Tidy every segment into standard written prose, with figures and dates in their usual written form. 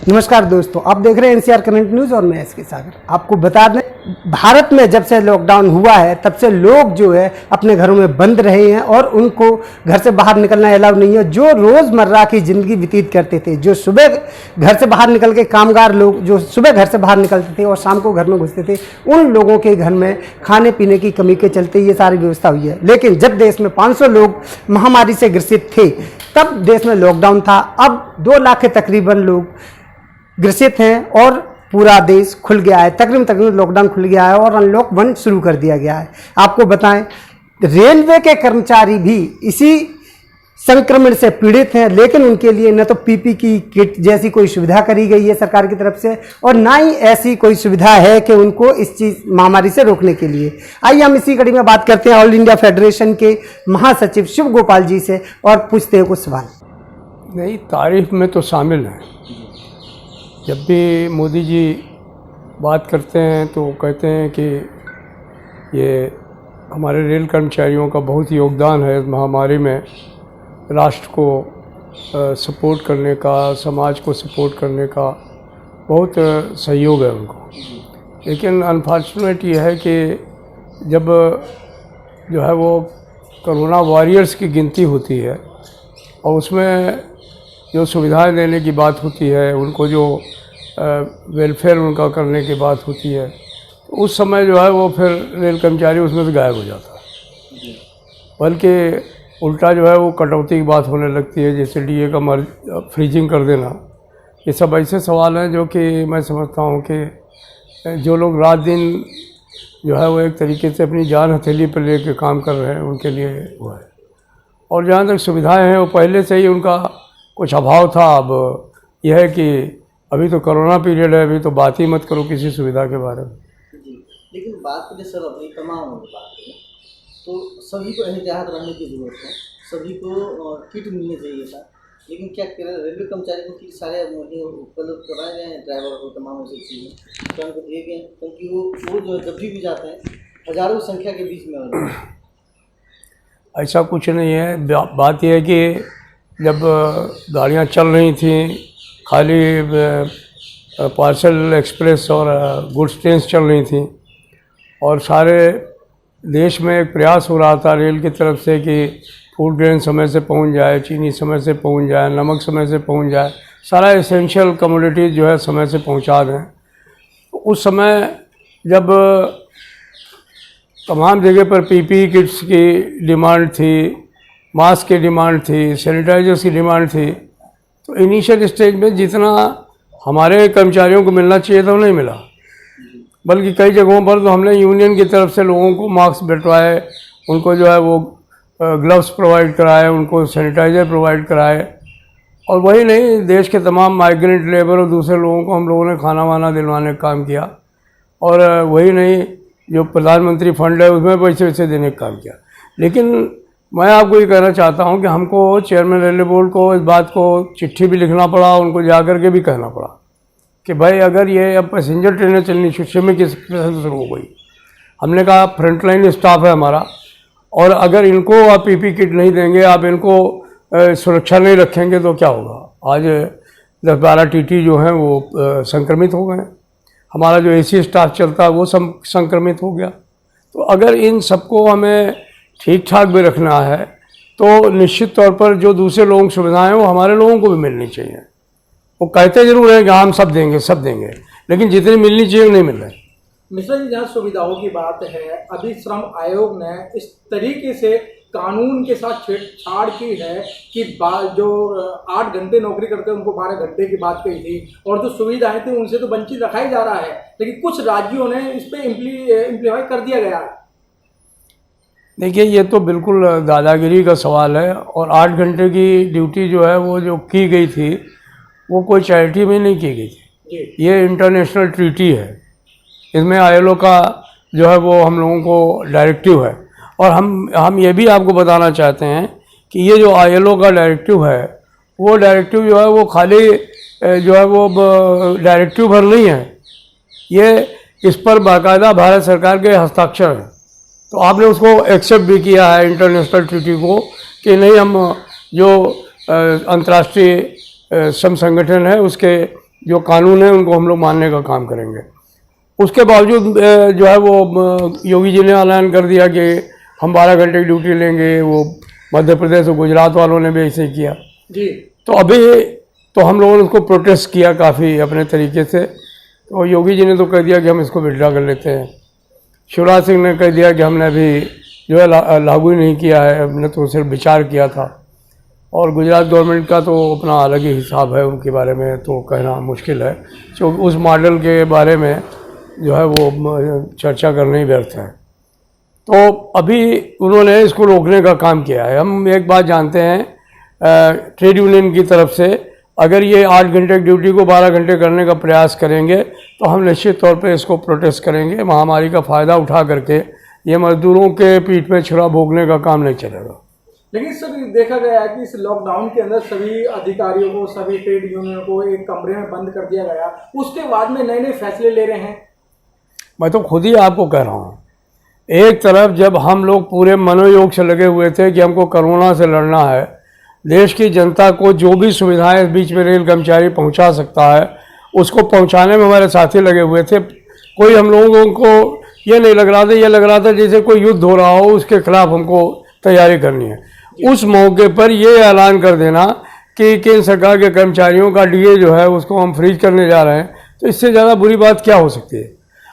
नमस्कार दोस्तों, आप देख रहे हैं एनसीआर करंट न्यूज़ और मैं एसके सागर। आपको बता दें, भारत में जब से लॉकडाउन हुआ है तब से लोग जो है अपने घरों में बंद रहे हैं और उनको घर से बाहर निकलना अलाउ नहीं है। जो रोज़मर्रा की ज़िंदगी व्यतीत करते थे, जो सुबह घर से बाहर निकल के कामगार लोग जो सुबह घर से बाहर निकलते थे और शाम को घर में घुसते थे, उन लोगों के घर में खाने पीने की कमी के चलते ये सारी व्यवस्था हुई है। लेकिन जब देश में 500 लोग महामारी से ग्रसित थे तब देश में लॉकडाउन था। अब 2 लाख के तकरीबन लोग ग्रसित हैं और पूरा देश खुल गया है। तकरीबन लॉकडाउन खुल गया है और अनलॉक 1 शुरू कर दिया गया है। आपको बताएं, रेलवे के कर्मचारी भी इसी संक्रमण से पीड़ित हैं, लेकिन उनके लिए न तो पीपी की किट जैसी कोई सुविधा करी गई है सरकार की तरफ से और ना ही ऐसी कोई सुविधा है कि उनको इस चीज महामारी से रोकने के लिए। आइए हम इसी कड़ी में बात करते हैं ऑल इंडिया फेडरेशन के महासचिव शिव गोपाल जी से और पूछते हैं कुछ सवाल। नहीं, तारीफ में तो शामिल है। जब भी मोदी जी बात करते हैं तो कहते हैं कि ये हमारे रेल कर्मचारियों का बहुत योगदान है इस महामारी में, राष्ट्र को सपोर्ट करने का, समाज को सपोर्ट करने का बहुत सहयोग है उनको। लेकिन अनफॉर्चुनेट ये है कि जब जो है वो कोरोना वॉरियर्स की गिनती होती है और उसमें जो सुविधाएं देने की बात होती है, उनको जो वेलफेयर उनका करने की बात होती है, तो उस समय जो है वो फिर रेल कर्मचारी उसमें से गायब हो जाता है। बल्कि उल्टा जो है वो कटौती की बात होने लगती है, जैसे डीए का फ्रीजिंग कर देना। ये सब ऐसे सवाल हैं जो कि मैं समझता हूँ कि जो लोग रात दिन जो है वो एक तरीके से अपनी जान हथेली पर लेकर काम कर रहे हैं, उनके लिए वो है। और जहाँ तक सुविधाएं हैं वो पहले से ही उनका कुछ अभाव था। अब यह है कि अभी तो कोरोना पीरियड है, अभी तो बात ही मत करो किसी सुविधा के बारे में। जी, लेकिन बात करें सर अपनी तमाम बात करें तो सभी को एहतियात रहने की ज़रूरत है, सभी को किट मिलनी चाहिए था। लेकिन क्या करें, रेलवे कर्मचारी को किट सारे उपलब्ध कराए गए हैं, ड्राइवर को तमाम ऐसी चीज़ें तो उनको दिए गए, क्योंकि वो जो जब भी जाते हैं हज़ारों संख्या के बीच में। ऐसा कुछ नहीं है। बात यह है कि जब गाड़ियाँ चल रही थी, खाली पार्सल एक्सप्रेस और गुड्स ट्रेन चल रही थी और सारे देश में एक प्रयास हो रहा था रेल की तरफ से कि फूड ग्रेन समय से पहुंच जाए, चीनी समय से पहुंच जाए, नमक समय से पहुंच जाए, सारा एसेंशियल कमोडिटीज़ जो है समय से पहुंचा दें। तो उस समय जब तमाम जगह पर पीपीई किट्स की डिमांड थी, मास्क की डिमांड थी, सैनिटाइजर्स की डिमांड थी, तो इनिशियल स्टेज में जितना हमारे कर्मचारियों को मिलना चाहिए था वो नहीं मिला। बल्कि कई जगहों पर तो हमने यूनियन की तरफ से लोगों को मास्क बंटवाए, उनको जो है वो ग्लव्स प्रोवाइड कराए, उनको सैनिटाइज़र प्रोवाइड कराए। और वही नहीं, देश के तमाम माइग्रेंट लेबर और दूसरे लोगों को हम लोगों ने खाना वाना दिलवाने का काम किया। और वही नहीं, जो प्रधानमंत्री फंड है उसमें पैसे वैसे देने का काम किया। लेकिन मैं आपको ये कहना चाहता हूँ कि हमको चेयरमैन रेलवे बोर्ड को इस बात को चिट्ठी भी लिखना पड़ा, उनको जा कर के भी कहना पड़ा कि भाई अगर ये अब पैसेंजर ट्रेनें चलनी श्रमिक एक्सप्रेस शुरू हो गई, हमने कहा फ्रंटलाइन स्टाफ है हमारा, और अगर इनको आप पीपी किट नहीं देंगे, आप इनको सुरक्षा नहीं रखेंगे तो क्या होगा। आज 10-12 टीटी जो हैं वो संक्रमित हो गए, हमारा जो एसी स्टाफ चलता है वो संक्रमित हो गया। तो अगर इन सबको हमें ठीक ठाक भी रखना है तो निश्चित तौर पर जो दूसरे लोगों की सुविधाएं वो हमारे लोगों को भी मिलनी चाहिए। वो कहते जरूर है कि हम सब देंगे, लेकिन जितनी मिलनी चाहिए नहीं मिल रही। मिश्रा जी, जहाँ सुविधाओं की बात है, अभी श्रम आयोग ने इस तरीके से कानून के साथ छेड़छाड़ की है कि जो 8 घंटे नौकरी करते हैं उनको 12 घंटे की बात कही थी, और जो सुविधाएं थी उनसे तो वंचित रखा ही जा रहा है। लेकिन कुछ राज्यों ने इस पर इम्प्लीमेंट कर दिया गया है। देखिए, ये तो बिल्कुल दादागिरी का सवाल है। और 8 घंटे की ड्यूटी जो है वो जो की गई थी वो कोई चैरिटी में नहीं की गई थी, ये इंटरनेशनल ट्रीटी है। इसमें आईएलओ का जो है वो हम लोगों को डायरेक्टिव है। और हम ये भी आपको बताना चाहते हैं कि ये जो आईएलओ का डायरेक्टिव है, वो डायरेक्टिव जो है वो खाली जो है वो डायरेक्टिव भर नहीं है, ये इस पर बाकायदा भारत सरकार के हस्ताक्षर हैं। तो आपने उसको एक्सेप्ट भी किया है इंटरनेशनल ट्रीटी को कि नहीं, हम जो अंतर्राष्ट्रीय श्रम संगठन है उसके जो कानून है उनको हम लोग मानने का काम करेंगे। उसके बावजूद जो है वो योगी जी ने ऐलान कर दिया कि हम 12 घंटे की ड्यूटी लेंगे। वो मध्य प्रदेश और गुजरात वालों ने भी ऐसे ही किया जी। तो अभी तो हम लोगों ने उसको प्रोटेस्ट किया काफ़ी अपने तरीके से। तो योगी जी ने तो कह दिया कि हम इसको विड्रा कर लेते हैं। शिवराज सिंह ने कह दिया कि हमने अभी जो है लागू ही नहीं किया है, हमने तो सिर्फ विचार किया था। और गुजरात गवर्नमेंट का तो अपना अलग ही हिसाब है, उनके बारे में तो कहना मुश्किल है। तो उस मॉडल के बारे में जो है वो चर्चा करना ही व्यर्थ है। तो अभी उन्होंने इसको रोकने का काम किया है। हम एक बात जानते हैं ट्रेड यूनियन की तरफ से, अगर ये 8 घंटे की ड्यूटी को 12 घंटे करने का प्रयास करेंगे तो हम निश्चित तौर पे इसको प्रोटेस्ट करेंगे। महामारी का फ़ायदा उठा करके ये मजदूरों के पीठ में छुरा भोगने का काम नहीं चलेगा। लेकिन सर देखा गया है कि इस लॉकडाउन के अंदर सभी अधिकारियों को, सभी ट्रेड यूनियन को एक कमरे में बंद कर दिया गया, उसके बाद में नए नए फैसले ले रहे हैं। मैं तो खुद ही आपको कह रहा हूँ, एक तरफ जब हम लोग पूरे मनोयोग से लगे हुए थे कि हमको कोरोना से लड़ना है, देश की जनता को जो भी सुविधाएं इस बीच में रेल कर्मचारी पहुंचा सकता है उसको पहुंचाने में हमारे साथी लगे हुए थे। कोई हम लोगों को ये नहीं लग रहा था, ये लग रहा था जैसे कोई युद्ध हो रहा हो, उसके खिलाफ हमको तैयारी करनी है। उस मौके पर ये ऐलान कर देना कि केंद्र सरकार के कर्मचारियों का डीए जो है उसको हम फ्रीज करने जा रहे हैं, तो इससे ज़्यादा बुरी बात क्या हो सकती है।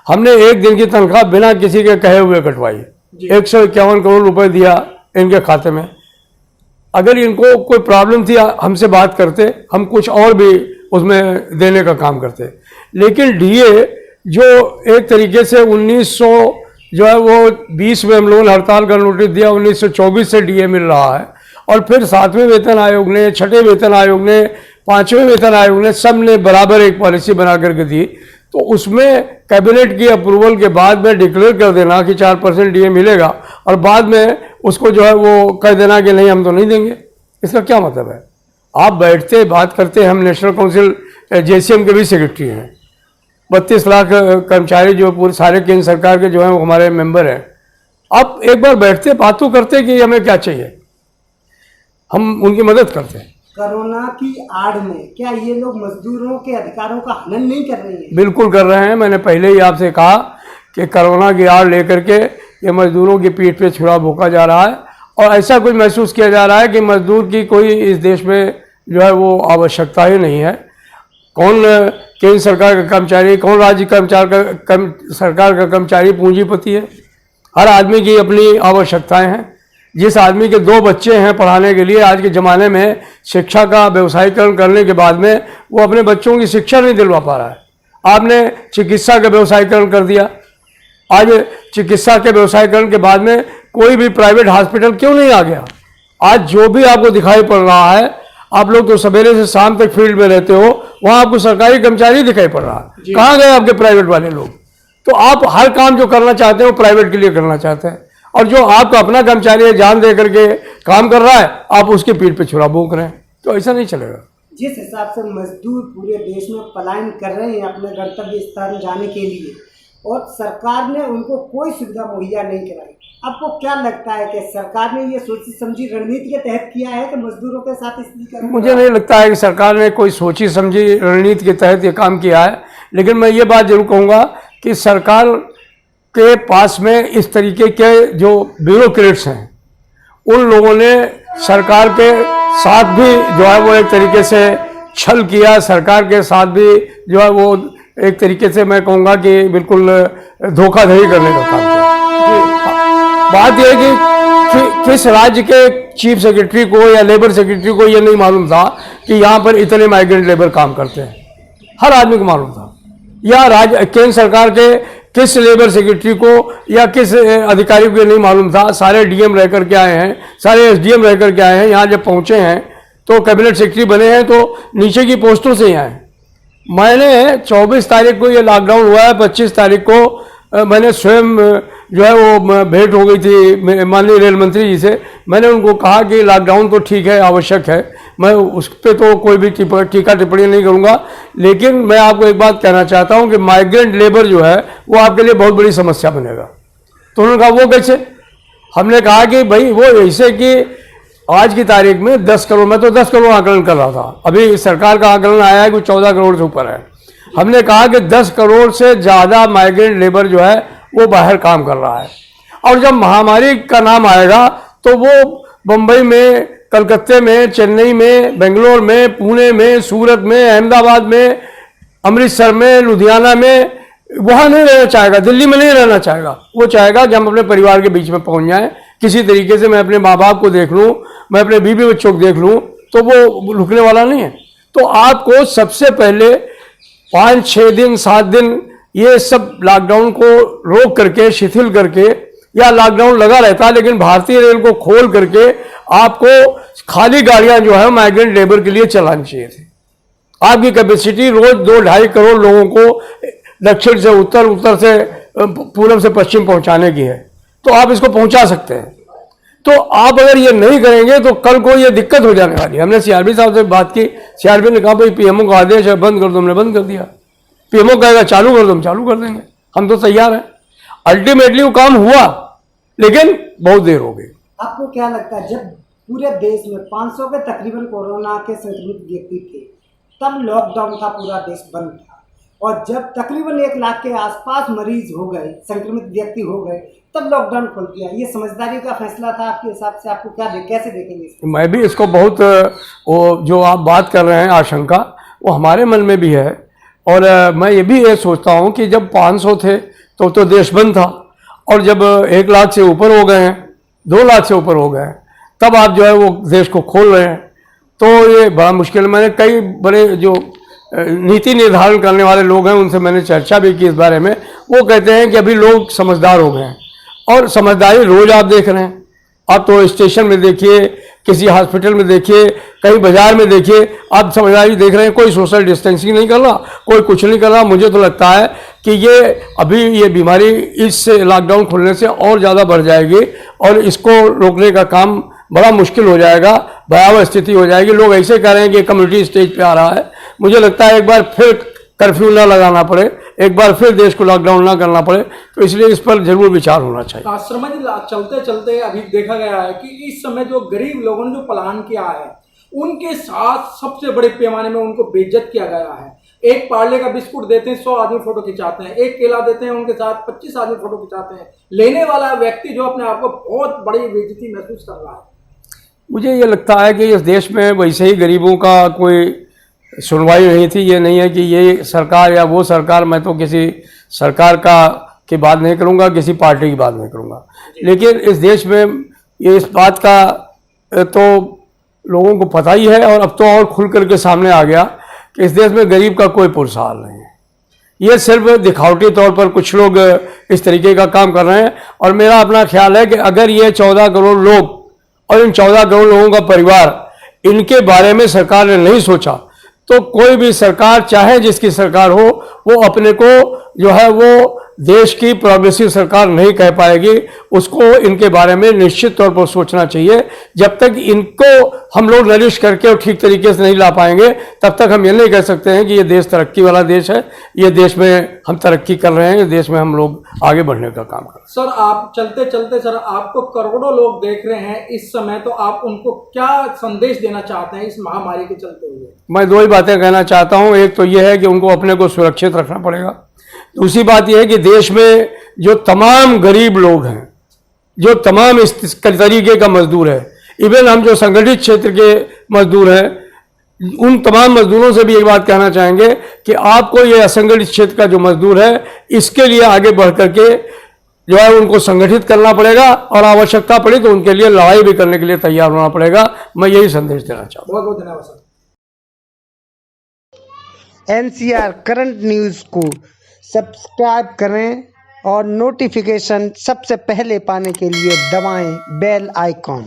हमने एक दिन की तनख्वाह बिना किसी के कहे हुए कटवाई, 151 करोड़ रुपए दिया इनके खाते में। अगर इनको कोई प्रॉब्लम थी हमसे बात करते, हम कुछ और भी उसमें देने का काम करते। लेकिन डीए जो एक तरीके से 1900 जो है वो 20 में हम लोगों ने हड़ताल का नोटिस दिया, 1924 से डीए मिल रहा है। और फिर 7वें वेतन आयोग ने, 6ठे वेतन आयोग ने, 5वें वेतन आयोग ने, सब ने बराबर एक पॉलिसी बना करके दी। तो उसमें कैबिनेट की अप्रूवल के बाद में डिक्लेयर कर देना कि 4% डीए मिलेगा और बाद में उसको जो है वो कह देना कि नहीं हम तो नहीं देंगे, इसका क्या मतलब है। आप बैठते बात करते, हम नेशनल काउंसिल जेसीएम के भी सेक्रेटरी हैं, 32 लाख कर्मचारी जो पूरे सारे केंद्र सरकार के जो हैं वो हमारे मेंबर हैं। आप एक बार बैठते बात तो करते कि हमें क्या चाहिए, हम उनकी मदद करते हैं। कोरोना की आड़ में क्या ये लोग मजदूरों के अधिकारों का हनन नहीं कर रहे हैं? बिल्कुल कर रहे हैं। मैंने पहले ही आपसे कहा कि कोरोना की आड़ लेकर के ये मजदूरों की पीठ पे छुरा भोंका जा रहा है और ऐसा कुछ महसूस किया जा रहा है कि मजदूर की कोई इस देश में जो है वो आवश्यकता ही नहीं है। कौन केंद्र सरकार का कर्मचारी, कौन राज्य सरकार का कर्मचारी पूंजीपति है। हर आदमी की अपनी आवश्यकताएं हैं। जिस आदमी के 2 बच्चे हैं पढ़ाने के लिए, आज के ज़माने में शिक्षा का व्यवसायीकरण करने के बाद में वो अपने बच्चों की शिक्षा नहीं दिलवा पा रहा है। आपने चिकित्सा का व्यवसायीकरण कर दिया। आज चिकित्सा के व्यवसायीकरण के बाद में कोई भी प्राइवेट हॉस्पिटल क्यों नहीं आ गया। आज जो भी आपको दिखाई पड़ रहा है, आप लोग तो सवेरे से शाम तक फील्ड में रहते हो, वहाँ आपको सरकारी कर्मचारी दिखाई पड़ रहा है। कहाँ गए आपके प्राइवेट वाले लोग। तो आप हर काम जो करना चाहते हो प्राइवेट के लिए करना चाहते हैं, और जो आपका अपना कर्मचारी है जान दे करके काम कर रहा है, आप उसके पीठ पे छुरा भोंक रहे हैं। तो ऐसा नहीं चलेगा। जिस हिसाब से मजदूर पूरे देश में पलायन कर रहे हैं अपने गंतव्य स्थान जाने के लिए, और सरकार ने उनको कोई सुविधा मुहैया नहीं कराई, आपको क्या लगता है कि सरकार ने ये सोची समझी रणनीति के तहत किया है कि मजदूरों के साथ इस? मुझे नहीं लगता है कि सरकार ने कोई सोची समझी रणनीति के तहत ये काम किया है। लेकिन मैं ये बात जरूर कहूँगा कि सरकार के पास में इस तरीके के जो ब्यूरोक्रेट्स हैं, उन लोगों ने सरकार के साथ भी जो है वो एक तरीके से छल किया। सरकार के साथ भी जो है वो एक तरीके से मैं कहूँगा कि बिल्कुल धोखाधड़ी करने का काम किया। बात यह है कि किस राज्य के चीफ सेक्रेटरी को या लेबर सेक्रेटरी को ये नहीं मालूम था कि यहाँ पर इतने माइग्रेंट लेबर काम करते हैं। हर आदमी को मालूम था। या राज्य केंद्र सरकार के किस लेबर सेक्रेटरी को या किस अधिकारी को नहीं मालूम था। सारे डीएम रह करके आए हैं, सारे एसडीएम रह करके आए हैं। यहाँ जब पहुँचे हैं तो कैबिनेट सेक्रेटरी बने हैं तो नीचे की पोस्टों से ही आए। मैंने 24 तारीख को ये लॉकडाउन हुआ है, 25 तारीख को मैंने स्वयं जो है वो भेंट हो गई थी माननीय रेल मंत्री जी से। मैंने उनको कहा कि लॉकडाउन तो ठीक है, आवश्यक है, मैं उस पर तो कोई भी टीका टिप्पणी नहीं करूँगा। लेकिन मैं आपको एक बात कहना चाहता हूँ कि माइग्रेंट लेबर जो है वो आपके लिए बहुत बड़ी समस्या बनेगा। तो उन्होंने कहा वो कैसे। हमने कहा कि भाई वो ऐसे कि आज की तारीख में 10 करोड़, मैं तो 10 करोड़ आकलन कर रहा था, अभी सरकार का आकलन आया है कि 14 करोड़ से ऊपर है। हमने कहा कि 10 करोड़ से ज़्यादा माइग्रेंट लेबर जो है वो बाहर काम कर रहा है, और जब महामारी का नाम आएगा तो वो बम्बई में, कलकत्ते में, चेन्नई में, बेंगलोर में, पुणे में, सूरत में, अहमदाबाद में, अमृतसर में, लुधियाना में, वहाँ नहीं रहना चाहेगा, दिल्ली में नहीं रहना चाहेगा। वो चाहेगा कि हम अपने परिवार के बीच में पहुँच जाएं, किसी तरीके से मैं अपने माँ बाप को देख लूँ, मैं अपने बीवी बच्चों को देख लूँ, तो वो रुकने वाला नहीं है। तो आपको सबसे पहले 5-6 दिन 7 दिन ये सब लॉकडाउन को रोक करके, शिथिल करके, या लॉकडाउन लगा रहता लेकिन भारतीय रेल को खोल करके आपको खाली गाड़ियां जो है माइग्रेंट लेबर के लिए चलानी चाहिए थी। आपकी कैपेसिटी रोज 2-2.5 करोड़ लोगों को दक्षिण से उत्तर, उत्तर से पूर्व से पश्चिम पहुंचाने की है, तो आप इसको पहुंचा सकते हैं। तो आप अगर ये नहीं करेंगे तो कल को ये दिक्कत हो जाने वाली है। हमने सीआरपी साहब से बात की, सीआरपी ने कहा भाई पीएमओ का आदेश है, बंद कर दो, हमने बंद कर दिया। पीएमओ कहेगा चालू कर दो, हम चालू कर देंगे, हम तो तैयार हैं। अल्टीमेटली वो काम हुआ, लेकिन बहुत देर हो गई। आपको क्या लगता है, जब पूरे देश में 500 के तकरीबन कोरोना के संक्रमित व्यक्ति थे, तब लॉकडाउन था, पूरा देश बंद था, और जब तकरीबन 1 लाख के आसपास मरीज हो गए, संक्रमित व्यक्ति हो गए, तब लॉकडाउन खोल दिया? ये समझदारी का फैसला था आपके हिसाब से? आपको क्या कैसे देखेंगे इसको? मैं भी इसको बहुत, वो जो आप बात कर रहे हैं आशंका, वो हमारे मन में भी है। और मैं ये भी ये सोचता हूँ कि जब 500 थे तो देश बंद था, और जब 1 लाख से ऊपर हो गए हैं, 2 लाख से ऊपर हो गए हैं, तब आप जो है वो देश को खोल रहे हैं, तो ये बड़ा मुश्किल। मैंने कई बड़े जो नीति निर्धारण करने वाले लोग हैं उनसे मैंने चर्चा भी की इस बारे में। वो कहते हैं कि अभी लोग समझदार हो गए हैं, और समझदारी रोज आप देख रहे हैं। आप तो स्टेशन में देखिए, किसी हॉस्पिटल में देखिए, कहीं बाजार में देखिए, आप समझदारी देख रहे हैं। कोई सोशल डिस्टेंसिंग नहीं कर रहा, कोई कुछ नहीं कर रहा। मुझे तो लगता है कि ये अभी ये बीमारी इस लॉकडाउन खुलने से और ज़्यादा बढ़ जाएगी, और इसको रोकने का काम बड़ा मुश्किल हो जाएगा, भयावह स्थिति हो जाएगी। लोग ऐसे कह रहे हैं कि कम्युनिटी स्टेज पे आ रहा है। मुझे लगता है एक बार फिर कर्फ्यू ना लगाना पड़े, एक बार फिर देश को लॉकडाउन ना करना पड़े, तो इसलिए इस पर जरूर विचार होना चाहिए। शर्मा जी, चलते चलते अभी देखा गया है कि इस समय जो गरीब लोगों ने जो प्लान किया है, उनके साथ सबसे बड़े पैमाने में उनको बेइज्जत किया गया है। एक पार्ले का बिस्कुट देते हैं, 100 आदमी फोटो खिंचाते हैं। एक केला देते हैं, उनके साथ 25 आदमी फोटो खिंचाते हैं। लेने वाला व्यक्ति जो अपने आप को बहुत बड़ी बेइज्जती महसूस कर रहा है। मुझे ये लगता है कि इस देश में वैसे ही गरीबों का कोई सुनवाई नहीं थी। ये नहीं है कि ये सरकार या वो सरकार, मैं तो किसी सरकार की बात नहीं करूँगा, किसी पार्टी की बात नहीं करूँगा, लेकिन इस देश में ये इस बात का तो लोगों को पता ही है, और अब तो और खुल करके सामने आ गया कि इस देश में गरीब का कोई पुरसाल नहीं है। ये सिर्फ दिखावटी तौर पर कुछ लोग इस तरीके का काम कर रहे हैं। और मेरा अपना ख्याल है कि अगर ये 14 करोड़ लोग और इन 14 करोड़ लोगों का परिवार, इनके बारे में सरकार ने नहीं सोचा, तो कोई भी सरकार, चाहे जिसकी सरकार हो, वो अपने को जो है वो देश की प्रोग्रेसिव सरकार नहीं कह पाएगी। उसको इनके बारे में निश्चित तौर पर सोचना चाहिए। जब तक इनको हम लोग नरिश करके और ठीक तरीके से नहीं ला पाएंगे, तब तक हम ये नहीं कह सकते हैं कि ये देश तरक्की वाला देश है, ये देश में हम तरक्की कर रहे हैं, ये देश में हम लोग आगे बढ़ने का काम कर रहे हैं। सर, आप चलते चलते, सर आपको करोड़ों लोग देख रहे हैं इस समय, तो आप उनको क्या संदेश देना चाहते हैं इस महामारी के चलते हुए? मैं 2 ही बातें कहना चाहता हूँ। एक तो ये है कि उनको अपने को सुरक्षित रखना पड़ेगा। दूसरी बात यह है कि देश में जो तमाम गरीब लोग हैं, जो तमाम इस तरीके का मजदूर है, इवन हम जो संगठित क्षेत्र के मजदूर हैं, उन तमाम मजदूरों से भी एक बात कहना चाहेंगे कि आपको ये असंगठित क्षेत्र का जो मजदूर है, इसके लिए आगे बढ़ करके जो है उनको संगठित करना पड़ेगा, और आवश्यकता पड़ी तो उनके लिए लड़ाई भी करने के लिए तैयार होना पड़ेगा। मैं यही संदेश देना चाहता हूँ। बहुत बहुत धन्यवाद सर। NCR करंट न्यूज़ को सब्सक्राइब करें, और नोटिफिकेशन सबसे पहले पाने के लिए दबाएं बेल आइकॉन।